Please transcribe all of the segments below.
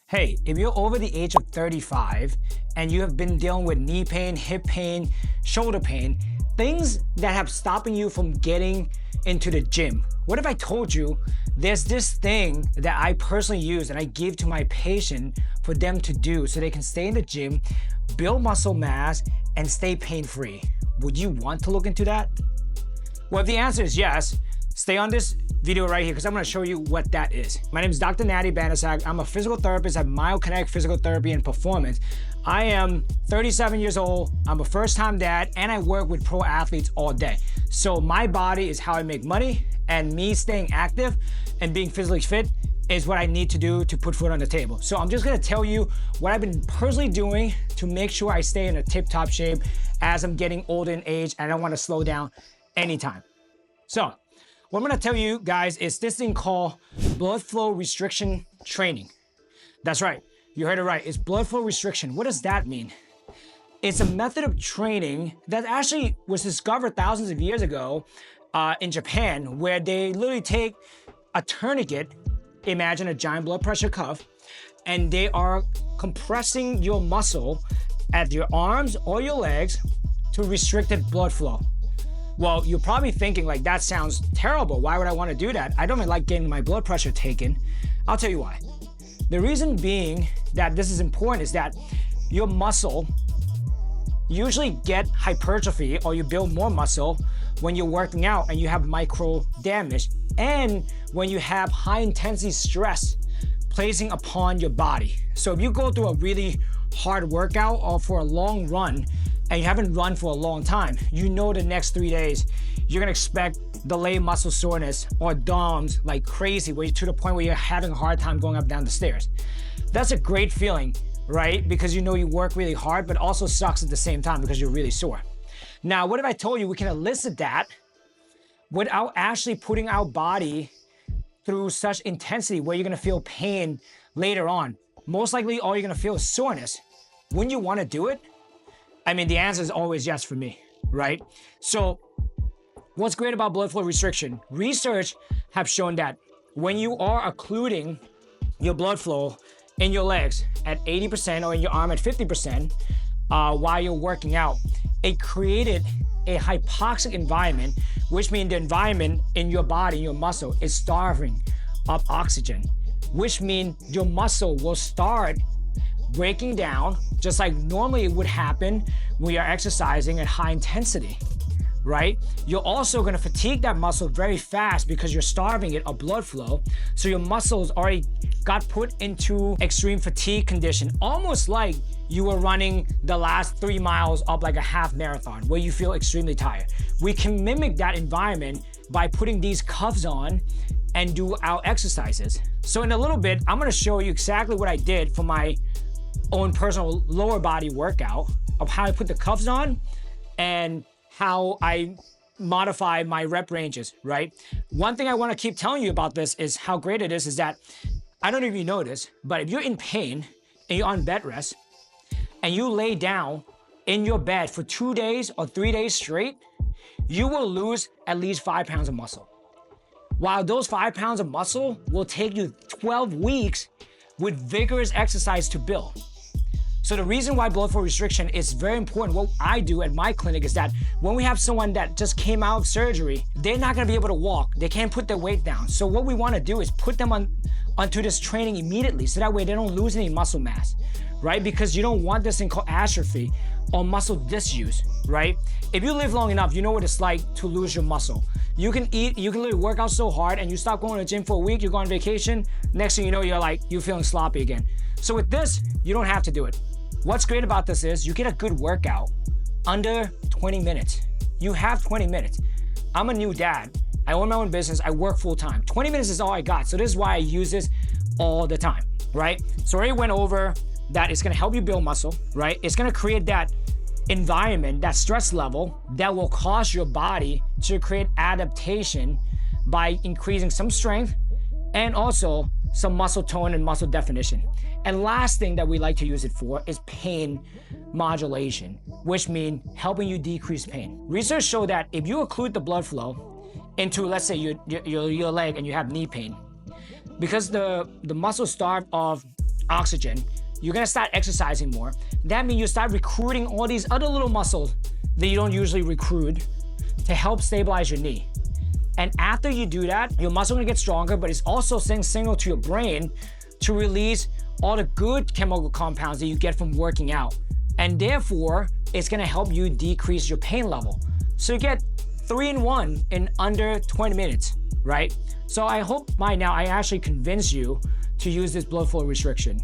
Hey, if you're over the age of 35 and you have been dealing with knee pain, hip pain, shoulder pain, things that have stopping you from getting into the gym, what if I told you there's this thing that I personally use and I give to my patient for them to do so they can stay in the gym, build muscle mass, and stay pain-free? Would you want to look into that? Well, if the answer is yes, stay on this video right here because I'm going to show you what that is. My name is Dr. Natty Banasak. I'm a physical therapist at Myokinetic Physical Therapy and Performance. I am 37 years old. I'm a first-time dad, and I work with pro athletes all day. So my body is how I make money, and me staying active and being physically fit is what I need to do to put food on the table. So I'm just gonna tell you what I've been personally doing to make sure I stay in a tip-top shape as I'm getting older in age, and I don't wanna slow down anytime. So what I'm gonna tell you guys is this thing called blood flow restriction training. That's right, you heard it right, it's blood flow restriction. What does that mean? It's a method of training that actually was discovered thousands of years ago in Japan, where they literally take a tourniquet, imagine a giant blood pressure cuff, and they are compressing your muscle at your arms or your legs to restricted blood flow. Well, you're probably thinking like, that sounds terrible. Why would I want to do that? I don't even like getting my blood pressure taken. I'll tell you why. The reason being that this is important is that your muscle usually get hypertrophy, or you build more muscle when you're working out and you have micro damage, and when you have high intensity stress placing upon your body. So if you go through a really hard workout or for a long run, and you haven't run for a long time, you know the next 3 days, you're gonna expect delayed muscle soreness or DOMS like crazy, where you're to the point where you're having a hard time going up and down the stairs. That's a great feeling, right? Because you know you work really hard, but also sucks at the same time because you're really sore. Now, what if I told you we can elicit that without actually putting our body through such intensity where you're gonna feel pain later on? Most likely all you're gonna feel is soreness. Wouldn't you wanna do it? I mean, the answer is always yes for me, right? So what's great about blood flow restriction? Research have shown that when you are occluding your blood flow in your legs at 80% or in your arm at 50% while you're working out, it created a hypoxic environment, which means the environment in your body, your muscle, is starving of oxygen, which means your muscle will start breaking down, just like normally it would happen when you're exercising at high intensity, right? You're also gonna fatigue that muscle very fast because you're starving it of blood flow. So your muscles already got put into extreme fatigue condition, almost like you were running the last 3 miles of like a half marathon where you feel extremely tired. We can mimic that environment by putting these cuffs on and do our exercises. So in a little bit, I'm gonna show you exactly what I did for my own personal lower body workout, of how I put the cuffs on and how I modify my rep ranges, right? One thing I want to keep telling you about this is how great it is that, I don't know if you know this, but if you're in pain and you're on bed rest and you lay down in your bed for 2 days or 3 days straight, you will lose at least 5 pounds of muscle. While those 5 pounds of muscle will take you 12 weeks with vigorous exercise to build. So the reason why blood flow restriction is very important, what I do at my clinic, is that when we have someone that just came out of surgery, they're not gonna be able to walk. They can't put their weight down. So what we wanna do is put them onto this training immediately, so that way they don't lose any muscle mass, right? Because you don't want this thing called atrophy or muscle disuse, right? If you live long enough, you know what it's like to lose your muscle. You can eat, you can literally work out so hard and you stop going to the gym for a week, you go on vacation, next thing you know, you're feeling sloppy again. So with this, you don't have to do it. What's great about this is you get a good workout under 20 minutes. You have 20 minutes. I'm a new dad. I own my own business. I work full time. 20 minutes is all I got. So this is why I use this all the time, right? So I already went over that it's gonna help you build muscle, right? It's gonna create that environment, that stress level that will cause your body to create adaptation by increasing some strength and also some muscle tone and muscle definition. And last thing that we like to use it for is pain modulation, which means helping you decrease pain. Research show that if you occlude the blood flow into, let's say, your leg and you have knee pain, because the muscle starved of oxygen, you're gonna start exercising more. That means you start recruiting all these other little muscles that you don't usually recruit to help stabilize your knee. And after you do that, your muscle gonna get stronger, but it's also sending signal to your brain to release all the good chemical compounds that you get from working out. And therefore, it's gonna help you decrease your pain level. So you get 3-in-1 in under 20 minutes, right? So I hope by now I actually convinced you to use this blood flow restriction.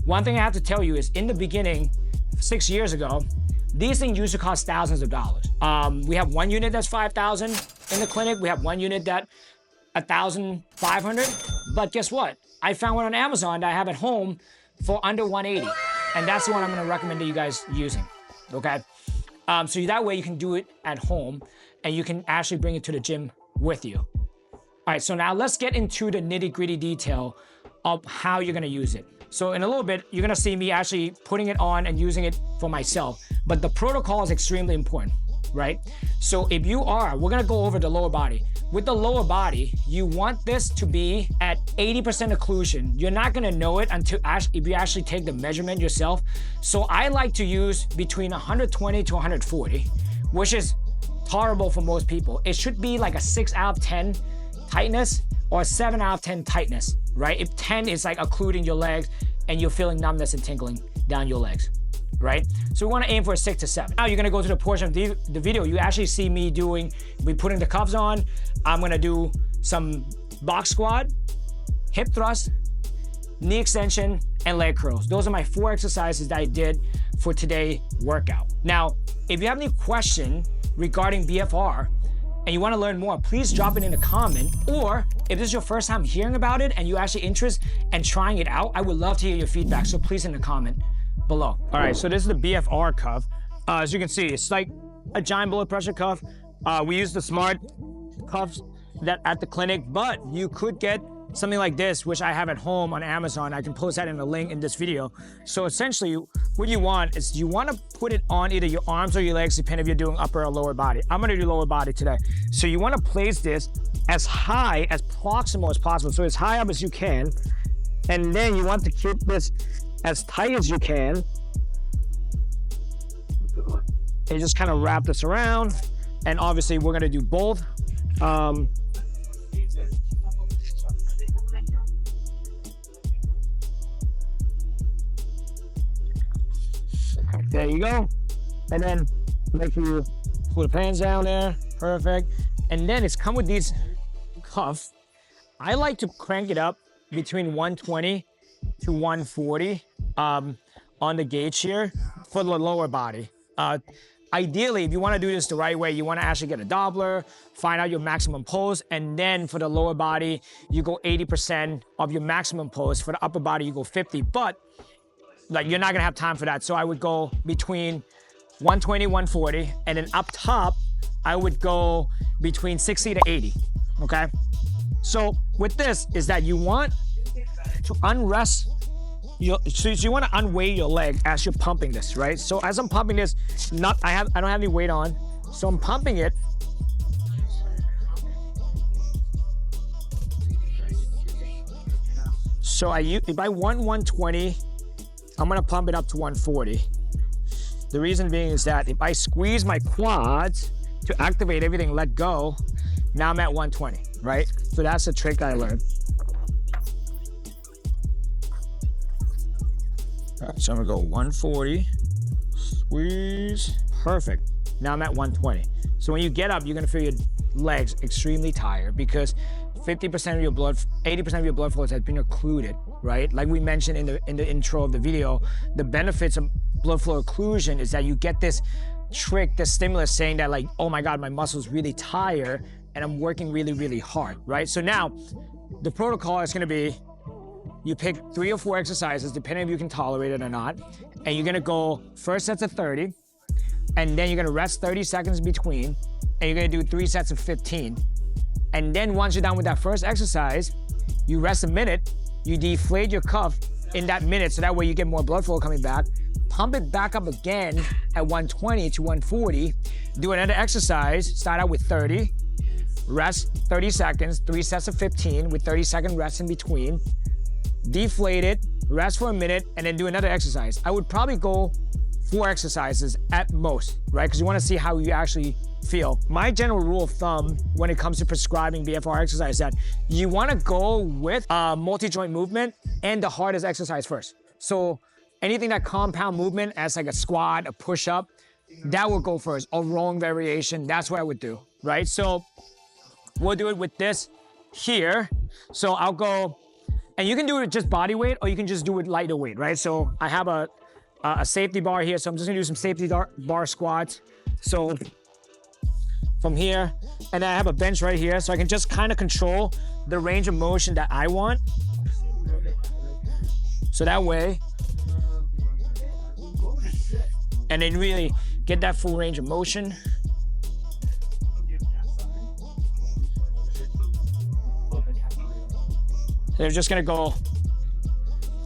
One thing I have to tell you is in the beginning, 6 years ago, these things used to cost thousands of dollars. We have one unit that's 5,000 in the clinic. We have one unit that 1,500. But guess what? I found one on Amazon that I have at home for under 180. And that's the one I'm gonna recommend to you guys using, okay? So that way you can do it at home and you can actually bring it to the gym with you. All right, so now let's get into the nitty-gritty detail of how you're gonna use it. So in a little bit, you're gonna see me actually putting it on and using it for myself, but the protocol is extremely important, right? So if you are, we're gonna go over the lower body. With the lower body, you want this to be at 80% occlusion. You're not gonna know it until if you actually take the measurement yourself. So I like to use between 120 to 140, which is tolerable for most people. It should be like a 6 out of 10 tightness or a 7 out of 10 tightness, right? If 10 is like occluding your legs and you're feeling numbness and tingling down your legs, right? So we wanna aim for a 6 to 7. Now you're gonna go to the portion of the video, you actually see me putting the cuffs on. I'm gonna do some box squat, hip thrust, knee extension, and leg curls. Those are my 4 exercises that I did for today's workout. Now, if you have any question regarding BFR, and you wanna learn more, please drop it in the comment. Or if this is your first time hearing about it and you're actually interested in trying it out, I would love to hear your feedback. So please in the comment below. All right, so this is the BFR cuff. As you can see, it's like a giant blood pressure cuff. We use the smart cuffs that at the clinic, but you could get something like this, which I have at home on Amazon. I can post that in the link in this video. So essentially, what you want is you want to put it on either your arms or your legs, depending if you're doing upper or lower body. I'm gonna do lower body today. So you want to place this as high, as proximal as possible. So as high up as you can. And then you want to keep this as tight as you can. And just kind of wrap this around. And obviously we're gonna do both. There you go. And then make sure you put the pants down there, perfect. And then it's come with these cuffs. I like to crank it up between 120 to 140 on the gauge here for the lower body. Ideally, if you wanna do this the right way, you wanna actually get a Doppler, find out your maximum pulse, and then for the lower body, you go 80% of your maximum pulse. For the upper body, you go 50, but like you're not gonna have time for that. So I would go between 120, 140, and then up top, I would go between 60 to 80, okay? So with this is that you want to unrest so you want to unweight your leg as you're pumping this, right? So as I'm pumping this, I don't have any weight on, so I'm pumping it. So if I want 120, I'm gonna pump it up to 140. The reason being is that if I squeeze my quads to activate everything, let go, now I'm at 120, right? So that's the trick I learned. All right, so I'm gonna go 140, squeeze, perfect. Now I'm at 120. So when you get up, you're gonna feel your legs extremely tired because 50% of your blood, 80% of your blood flow has been occluded, right? Like we mentioned in the intro of the video, the benefits of blood flow occlusion is that you get this trick, this stimulus saying that like, oh my God, my muscles really tired and I'm working really, really hard, right? So now the protocol is gonna be, you pick 3 or 4 exercises, depending if you can tolerate it or not, and you're gonna go first sets of 30, and then you're gonna rest 30 seconds between, and you're gonna do 3 sets of 15. And then once you're done with that first exercise, you rest a minute, you deflate your cuff in that minute, so that way you get more blood flow coming back, pump it back up again at 120 to 140, do another exercise, start out with 30, rest 30 seconds, 3 sets of 15 with 30-second rest in between, deflate it, rest for a minute, and then do another exercise. I would probably go 4 exercises at most, right? Because you want to see how you actually feel. My general rule of thumb when it comes to prescribing BFR exercise is that you want to go with multi-joint movement and the hardest exercise first. So anything that compound movement as like a squat, a push-up, that will go first. A rowing variation, that's what I would do, right? So we'll do it with this here. So I'll go, and you can do it with just body weight or you can just do it lighter weight, right? So I have a safety bar here, so I'm just gonna do some safety bar squats. So from here, and then I have a bench right here, so I can just kind of control the range of motion that I want. So that way, and then really get that full range of motion. They're just gonna go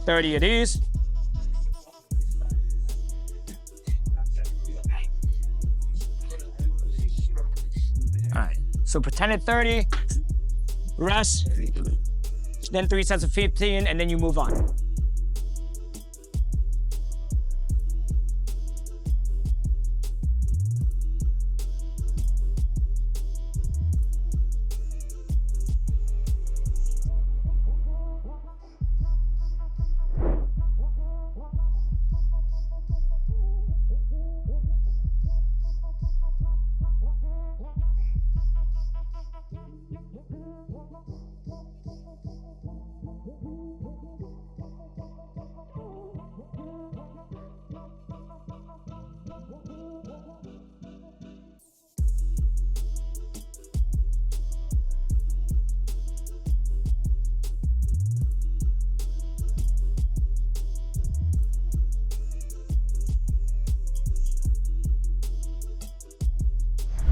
30 of these. All right, so pretended 30, rest, then 3 sets of 15, and then you move on.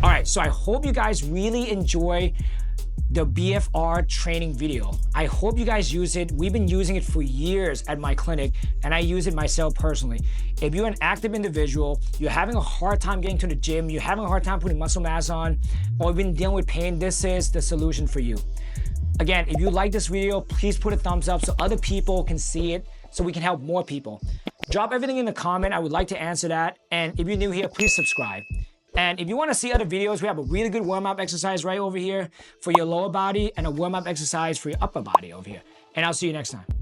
All right, so I hope you guys really enjoy the BFR training video. I hope you guys use it. We've been using it for years at my clinic, and I use it myself personally. If you're an active individual, you're having a hard time getting to the gym, you're having a hard time putting muscle mass on, or you've been dealing with pain, this is the solution for you. Again, if you like this video, please put a thumbs up so other people can see it, so we can help more people. Drop everything in the comment. I would like to answer that. And if you're new here, please subscribe. And if you want to see other videos, we have a really good warm-up exercise right over here for your lower body and a warm-up exercise for your upper body over here. And I'll see you next time.